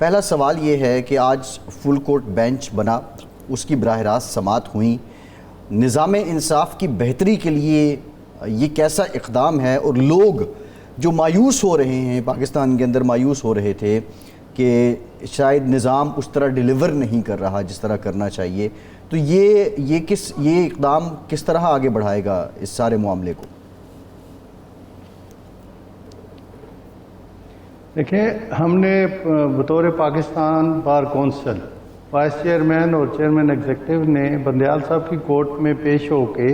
پہلا سوال یہ ہے کہ آج فل کورٹ بینچ بنا، اس کی براہ راست سماعت ہوئیں، نظام انصاف کی بہتری کے لیے یہ کیسا اقدام ہے؟ اور لوگ جو مایوس ہو رہے ہیں، پاکستان کے اندر مایوس ہو رہے تھے کہ شاید نظام اس طرح ڈیلیور نہیں کر رہا جس طرح کرنا چاہیے، تو یہ اقدام کس طرح آگے بڑھائے گا اس سارے معاملے کو؟ دیکھیں، ہم نے بطور Pakistan bar council vice chairman اور چیئرمین ایگزیکٹو نے بندیال صاحب کی کورٹ میں پیش ہو کے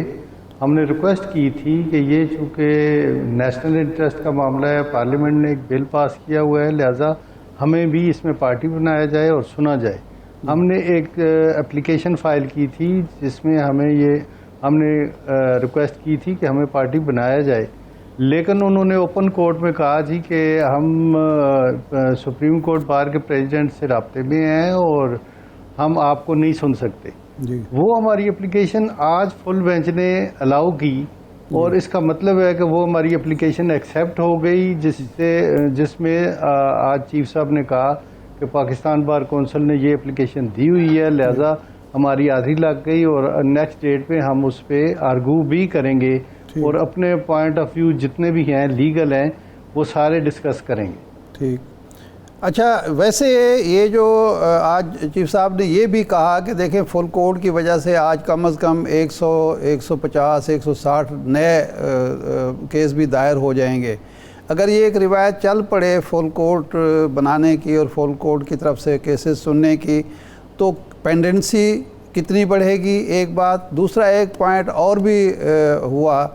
ہم نے ریکویسٹ کی تھی کہ یہ چونکہ نیشنل انٹرسٹ کا معاملہ ہے، پارلیمنٹ نے ایک بل پاس کیا ہوا ہے، لہٰذا ہمیں بھی اس میں پارٹی بنایا جائے اور سنا جائے۔ ہم نے ایک اپلیکیشن فائل کی تھی جس میں ہم نے ریکویسٹ کی تھی کہ ہمیں پارٹی بنایا جائے، لیکن انہوں نے اوپن کورٹ میں کہا تھی کہ ہم سپریم کورٹ بار کے پریزیڈنٹ سے رابطے میں ہیں اور ہم آپ کو نہیں سن سکتے۔ وہ ہماری اپلیکیشن آج فل بینچ نے الاؤ کی اور اس کا مطلب ہے کہ وہ ہماری اپلیکیشن ایکسیپٹ ہو گئی، جس میں آج چیف صاحب نے کہا کہ پاکستان بار کونسل نے یہ اپلیکیشن دی ہوئی ہے، لہذا ہماری آدھی لگ گئی اور نیکسٹ ڈیٹ پہ ہم اس پہ آرگو بھی کریں گے اور اپنے پوائنٹ آف ویو جتنے بھی ہیں لیگل ہیں وہ سارے ڈسکس کریں گے۔ ٹھیک، اچھا، ویسے یہ جو آج چیف صاحب نے یہ بھی کہا کہ دیکھیں فل کورٹ کی وجہ سے آج کم از کم 150 160 نئے کیس بھی دائر ہو جائیں گے۔ اگر یہ ایک روایت چل پڑے فل کورٹ بنانے کی اور فل کورٹ کی طرف سے کیسز سننے کی، تو پینڈنسی کتنی بڑھے گی؟ ایک بات، دوسرا ایک پوائنٹ اور بھی ہوا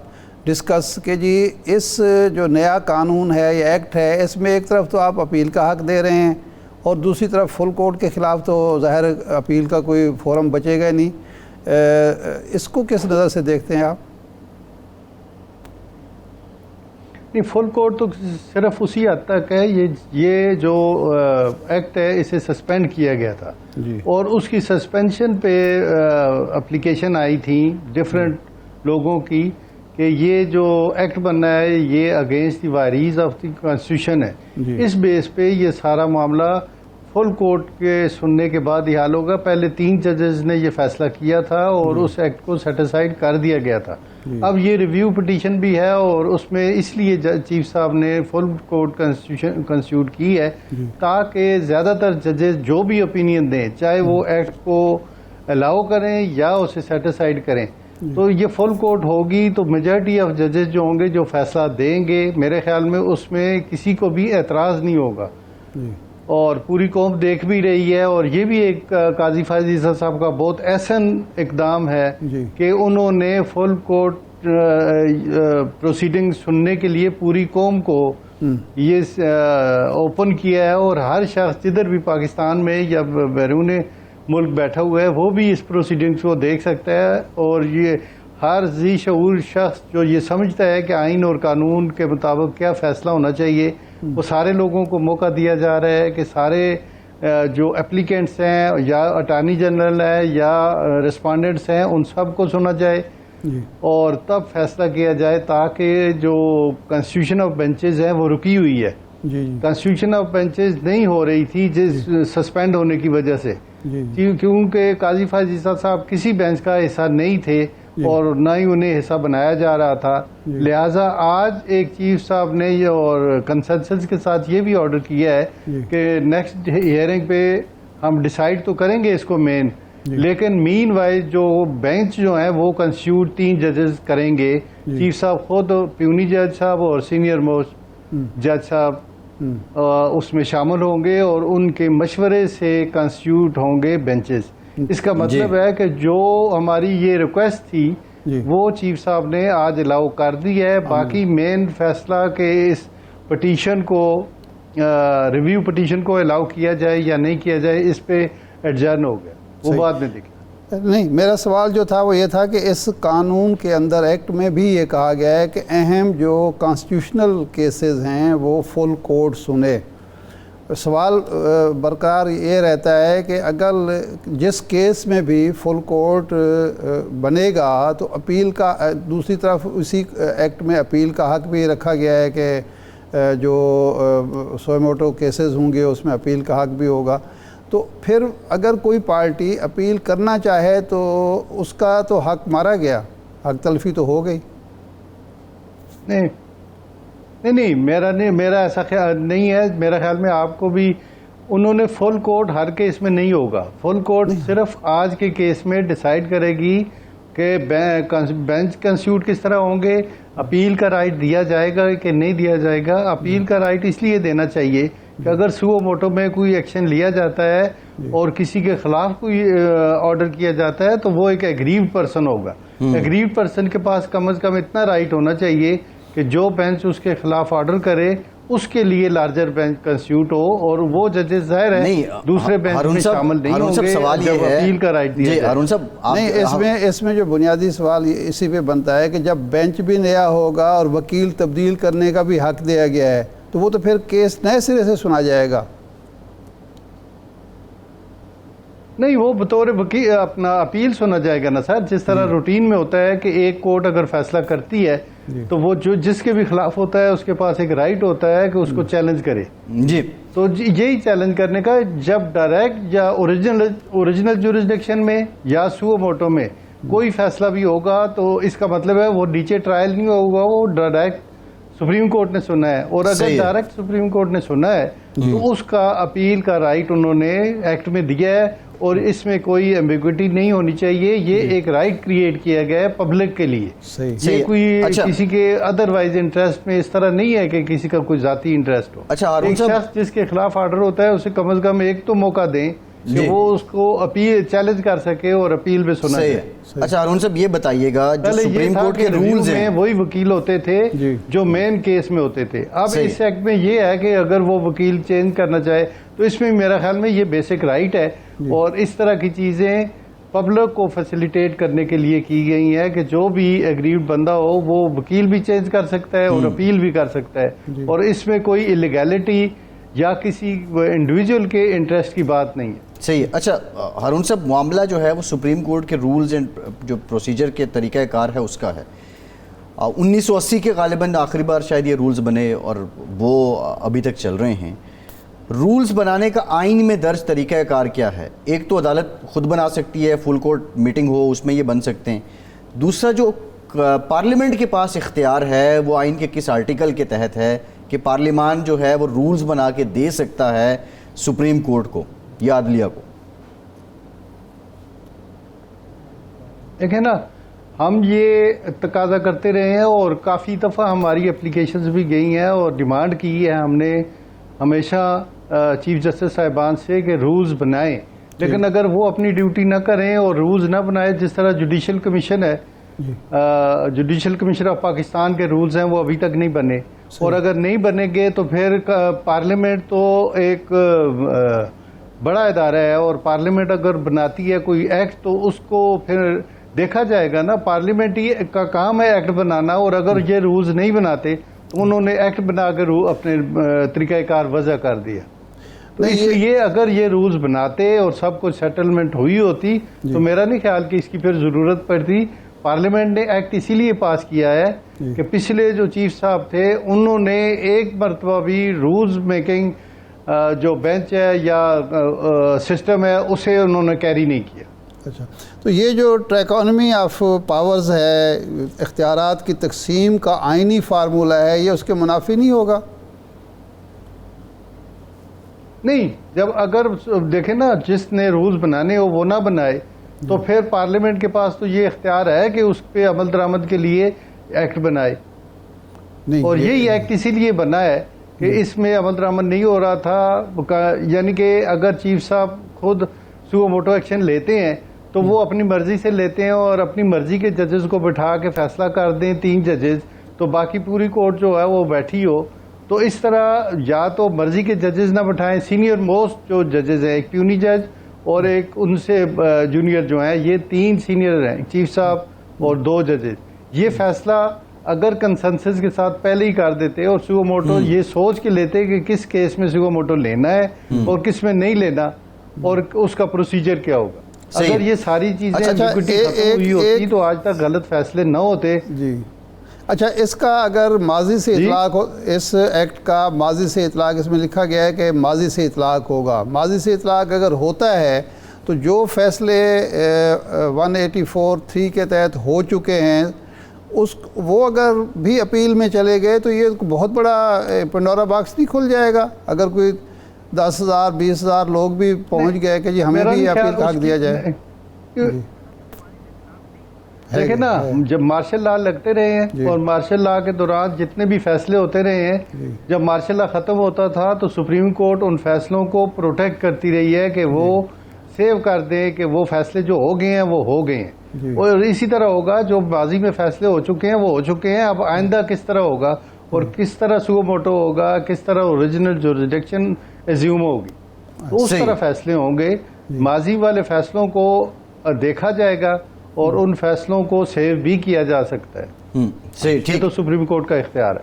ڈسکس کہ جی اس جو نیا قانون ہے یا ایکٹ ہے، اس میں ایک طرف تو آپ اپیل کا حق دے رہے ہیں اور دوسری طرف فل کورٹ کے خلاف تو ظاہر اپیل کا کوئی فورم بچے گا نہیں۔ اس کو کس نظر سے دیکھتے ہیں آپ؟ نہیں، فل کورٹ تو صرف اسی حد تک ہے، یہ جو ایکٹ ہے اسے سسپینڈ کیا گیا تھا اور اس کی سسپینشن پہ اپلیکیشن آئی تھی ڈفرینٹ لوگوں کی کہ یہ جو ایکٹ بننا ہے یہ against the vires of the constitution ہے۔ اس بیس پہ یہ سارا معاملہ فل کورٹ کے سننے کے بعد ہی حل ہوگا۔ پہلے 3 ججز نے یہ فیصلہ کیا تھا اور اس ایکٹ کو سیٹیسفائڈ کر دیا گیا تھا۔ اب یہ ریویو پٹیشن بھی ہے اور اس میں اس لیے چیف صاحب نے فل کورٹ کنسٹیٹیوٹ کی ہے تاکہ زیادہ تر ججز جو بھی اوپینین دیں، چاہے وہ ایکٹ کو الاؤ کریں یا اسے سیٹیسفائڈ کریں، تو یہ فل کورٹ ہوگی تو میجورٹی آف ججز جو ہوں گے جو فیصلہ دیں گے، میرے خیال میں اس میں کسی کو بھی اعتراض نہیں ہوگا اور پوری قوم دیکھ بھی رہی ہے۔ اور یہ بھی ایک قاضی فائز عیسیٰ صاحب کا بہت احسن اقدام ہے کہ انہوں نے فل کورٹ پروسیڈنگ سننے کے لیے پوری قوم کو یہ اوپن کیا ہے اور ہر شخص جدھر بھی پاکستان میں یا بیرون ملک بیٹھا ہوا ہے وہ بھی اس پروسیڈنگز کو دیکھ سکتا ہے، اور یہ ہر ذی شعور شخص جو یہ سمجھتا ہے کہ آئین اور قانون کے مطابق کیا فیصلہ ہونا چاہیے، وہ سارے لوگوں کو موقع دیا جا رہا ہے کہ سارے جو اپلیکینٹس ہیں یا اٹارنی جنرل ہے یا رسپونڈنٹس ہیں ان سب کو سنا جائے اور تب فیصلہ کیا جائے، تاکہ جو کنسٹیٹیوشن آف بینچز ہیں وہ رکی ہوئی ہے۔ کنسٹیٹیوشن آف بینچز نہیں ہو رہی تھی سسپینڈ ہونے کی وجہ سے، کیونکہ قاضی فائز عیسیٰ صاحب کسی بینچ کا حصہ نہیں تھے اور نہ ہی انہیں حصہ بنایا جا رہا تھا، لہٰذا آج ایک چیف صاحب نے یہ اور کنسنسس کے ساتھ یہ بھی آرڈر کیا ہے کہ نیکسٹ ہیئرنگ پہ ہم ڈیسائیڈ تو کریں گے اس کو مین، لیکن مین وائز جو بینچ جو ہیں وہ کنسٹیٹیوٹ 3 ججز کریں گے، چیف صاحب خود پیونی جج صاحب اور سینئر موسٹ جج صاحب اس میں شامل ہوں گے اور ان کے مشورے سے کنسٹیٹیوٹ ہوں گے بینچز۔ اس کا مطلب ہے کہ جو ہماری یہ ریکویسٹ تھی وہ چیف صاحب نے آج الاؤ کر دی ہے، باقی مین فیصلہ کہ اس پٹیشن کو ریویو پٹیشن کو الاؤ کیا جائے یا نہیں کیا جائے اس پہ ایڈجرن ہو گیا، وہ بعد میں دیکھیں۔ نہیں، میرا سوال جو تھا وہ یہ تھا کہ اس قانون کے اندر ایکٹ میں بھی یہ کہا گیا ہے کہ اہم جو کانسٹیٹیوشنل کیسز ہیں وہ فل کورٹ سنے۔ سوال برقرار یہ رہتا ہے کہ اگر جس کیس میں بھی فل کورٹ بنے گا تو اپیل کا، دوسری طرف اسی ایکٹ میں اپیل کا حق بھی رکھا گیا ہے کہ جو سوموٹو کیسز ہوں گے اس میں اپیل کا حق بھی ہوگا. تو پھر اگر کوئی پارٹی اپیل کرنا چاہے تو اس کا تو حق مارا گیا, حق تلفی تو ہو گئی. نہیں میرا ایسا خیال نہیں ہے. میرا خیال میں آپ کو بھی انہوں نے فل کورٹ ہر کیس میں نہیں ہوگا. فل کورٹ صرف آج کے کیس میں ڈیسائیڈ کرے گی کہ بینچ کنسٹیٹیوٹ کس طرح ہوں گے, اپیل کا رائٹ دیا جائے گا کہ نہیں دیا جائے گا. اپیل کا رائٹ اس لیے دینا چاہیے کہ اگر سو موٹو میں کوئی ایکشن لیا جاتا ہے اور کسی کے خلاف کوئی آرڈر کیا جاتا ہے تو وہ ایک ایگریوڈ پرسن ہوگا. ایگریوڈ پرسن کے پاس کم از کم اتنا رائٹ ہونا چاہیے کہ جو بینچ اس کے خلاف آرڈر کرے اس کے لیے لارجر بینچ کنسٹیٹیوٹ ہو, اور وہ ججز ظاہر ہے دوسرے بینچ میں شامل نہیں ہوں گے جب اپیل کا رائٹ دیا جائے. نہیں, اس میں جو بنیادی سوال اسی پہ بنتا ہے کہ جب بینچ بھی نیا ہوگا اور وکیل تبدیل کرنے کا بھی حق دیا گیا ہے تو وہ تو پھر کیس نئے سرے سے سنا جائے گا. نہیں, وہ بطور وکیل اپنا اپیل سنا جائے گا نا سر, جس طرح روٹین میں ہوتا ہے کہ ایک کورٹ اگر فیصلہ کرتی ہے تو وہ جس کے بھی خلاف ہوتا ہے اس کے پاس ایک رائٹ ہوتا ہے کہ اس کو چیلنج کرے. جی, تو یہی چیلنج کرنے کا, جب ڈائریکٹ یا اوریجنل جورسڈکشن میں یا سو موٹو میں کوئی فیصلہ بھی ہوگا تو اس کا مطلب ہے وہ نیچے ٹرائل نہیں ہوگا, وہ ڈائریکٹ سپریم کورٹ نے سنا ہے. اور اگر ڈائریکٹ سپریم کورٹ نے سنا ہے تو اس کا اپیل کا رائٹ انہوں نے ایکٹ میں دیا ہے, اور اس میں کوئی ایمبیگوٹی نہیں ہونی چاہیے. یہ ایک رائٹ کریٹ کیا گیا ہے پبلک کے لیے. یہ کوئی کسی کے ادروائز انٹرسٹ میں اس طرح نہیں ہے کہ کسی کا کوئی ذاتی انٹرسٹ ہو. ایک شخص جس کے خلاف آرڈر ہوتا ہے اسے کم از کم ایک تو موقع دیں کہ وہ اس کو اپیل چیلنج کر سکے اور اپیل میں سنا جائے. اچھا ہارون صاحب یہ بتائیے گا, جو سپریم کورٹ کے رولز ہیں وہی وکیل ہوتے تھے جو مین کیس میں ہوتے تھے. اب اس ایکٹ میں یہ ہے کہ اگر وہ وکیل چینج کرنا چاہے تو اس میں میرا خیال میں یہ بیسک رائٹ ہے, اور اس طرح کی چیزیں پبلک کو فیسیلیٹیٹ کرنے کے لیے کی گئی ہیں کہ جو بھی ایگریوڈ بندہ ہو وہ وکیل بھی چینج کر سکتا ہے اور اپیل بھی کر سکتا ہے, اور اس میں کوئی الیگیلٹی یا کسی انڈیویجول کے انٹرسٹ کی بات نہیں ہے. صحیح. اچھا ہارون صاحب, معاملہ جو ہے وہ سپریم کورٹ کے رولز اینڈ جو پروسیجر کے طریقہ کار ہے اس کا ہے. 1980 کے غالباً آخری بار شاید یہ رولز بنے اور وہ ابھی تک چل رہے ہیں. رولز بنانے کا آئین میں درج طریقہ کار کیا ہے؟ ایک تو عدالت خود بنا سکتی ہے, فل کورٹ میٹنگ ہو اس میں یہ بن سکتے ہیں. دوسرا جو پارلیمنٹ کے پاس اختیار ہے وہ آئین کے کس آرٹیکل کے تحت ہے کہ پارلیمان جو ہے وہ رولز بنا کے دے سکتا ہے سپریم کورٹ کو یا عدلیہ کو؟ دیکھیں نا, ہم یہ تقاضا کرتے رہے ہیں اور کافی دفعہ ہماری اپلیکیشنز بھی گئی ہیں اور ڈیمانڈ کی ہے ہم نے ہمیشہ چیف جسٹس صاحبان سے کہ رولز بنائیں, لیکن اگر وہ اپنی ڈیوٹی نہ کریں اور رولز نہ بنائیں, جس طرح جوڈیشل کمیشن ہے, جوڈیشل کمیشن آف پاکستان کے رولز ہیں وہ ابھی تک نہیں بنے, اور اگر نہیں بنیں گے تو پھر پارلیمنٹ تو ایک بڑا ادارہ ہے, اور پارلیمنٹ اگر بناتی ہے کوئی ایکٹ تو اس کو پھر دیکھا جائے گا نا. پارلیمنٹ کا کام ہے ایکٹ بنانا, اور اگر یہ رولز نہیں بناتے تو انہوں نے ایکٹ بنا کر اپنے طریقہ کار وضع کر دیا. تو اس لیے اگر یہ رولز بناتے اور سب کچھ سیٹلمنٹ ہوئی ہوتی تو میرا نہیں خیال کہ اس کی پھر ضرورت پڑتی. پارلیمنٹ نے ایکٹ اسی لیے پاس کیا ہے کہ پچھلے جو چیف صاحب تھے انہوں نے ایک مرتبہ بھی رولز میکنگ جو بینچ ہے یا سسٹم ہے اسے انہوں نے کیری نہیں کیا. اچھا, تو یہ جو ٹریکانومی آف پاورز ہے, اختیارات کی تقسیم کا آئینی فارمولہ ہے, یہ اس کے منافی نہیں ہوگا؟ نہیں, جب اگر دیکھیں نا جس نے رولز بنانے ہو وہ نہ بنائے تو پھر پارلیمنٹ کے پاس تو یہ اختیار ہے کہ اس پہ عمل درآمد کے لیے ایکٹ بنائے, اور یہی ایکٹ اسی لیے بنا ہے کہ اس میں عمل درآمد نہیں ہو رہا تھا. یعنی کہ اگر چیف صاحب خود سو موٹو ایکشن لیتے ہیں تو وہ اپنی مرضی سے لیتے ہیں اور اپنی مرضی کے ججز کو بٹھا کے فیصلہ کر دیں, 3 ججز, تو باقی پوری کورٹ جو ہے وہ بیٹھی ہو. تو اس طرح یا تو مرضی کے ججز نہ بٹھائیں, سینئر موسٹ جو ججز ہیں, ایک پیونی جج اور ایک ان سے جونیئر جو ہیں, یہ 3 سینئر ہیں, چیف صاحب اور 2 ججز. یہ فیصلہ اگر کنسنسس کے ساتھ پہلے ہی کر دیتے اور سو موٹو یہ سوچ کے لیتے کہ کس کیس میں سو موٹو لینا ہے اور کس میں نہیں لینا اور اس کا پروسیجر کیا ہوگا, اگر یہ ساری چیزیں ہوئی ہوتی تو آج تک غلط فیصلے نہ ہوتے. جی اچھا اس کا اگر ماضی سے اطلاق ہو، اس ایکٹ کا ماضی سے اطلاق، اس میں لکھا گیا ہے کہ ماضی سے اطلاق ہوگا، ماضی سے اطلاق اگر ہوتا ہے تو جو فیصلے 184(3) کے تحت ہو چکے ہیں وہ اگر بھی اپیل میں چلے گئے تو یہ بہت بڑا پنڈورا باکس نہیں کھل جائے گا اگر کوئی 10,000 20,000 لوگ بھی پہنچ گئے کہ جی ہمیں بھی اپیل کا حق دیا جائے؟ دیکھیں نا، جب مارشل لا لگتے رہے ہیں اور مارشل لا کے دوران جتنے بھی فیصلے ہوتے رہے ہیں، جب مارشل لا ختم ہوتا تھا تو سپریم کورٹ ان فیصلوں کو پروٹیکٹ کرتی رہی ہے کہ وہ سیو کر دیں کہ وہ فیصلے جو ہو گئے ہیں وہ ہو گئے ہیں، اور اسی طرح ہوگا جو ماضی میں فیصلے ہو چکے ہیں وہ ہو چکے ہیں۔ اب آئندہ کس طرح ہوگا اور کس طرح سو موٹو ہوگا، کس طرح اوریجنل جوریسڈکشن ایزیوم ہوگی، تو اس طرح فیصلے ہوں گے۔ ماضی والے فیصلوں کو دیکھا جائے گا اور ان فیصلوں کو سیو بھی کیا جا سکتا ہے، صحیح، یہ ٹھیک تو سپریم کورٹ کا اختیار ہے۔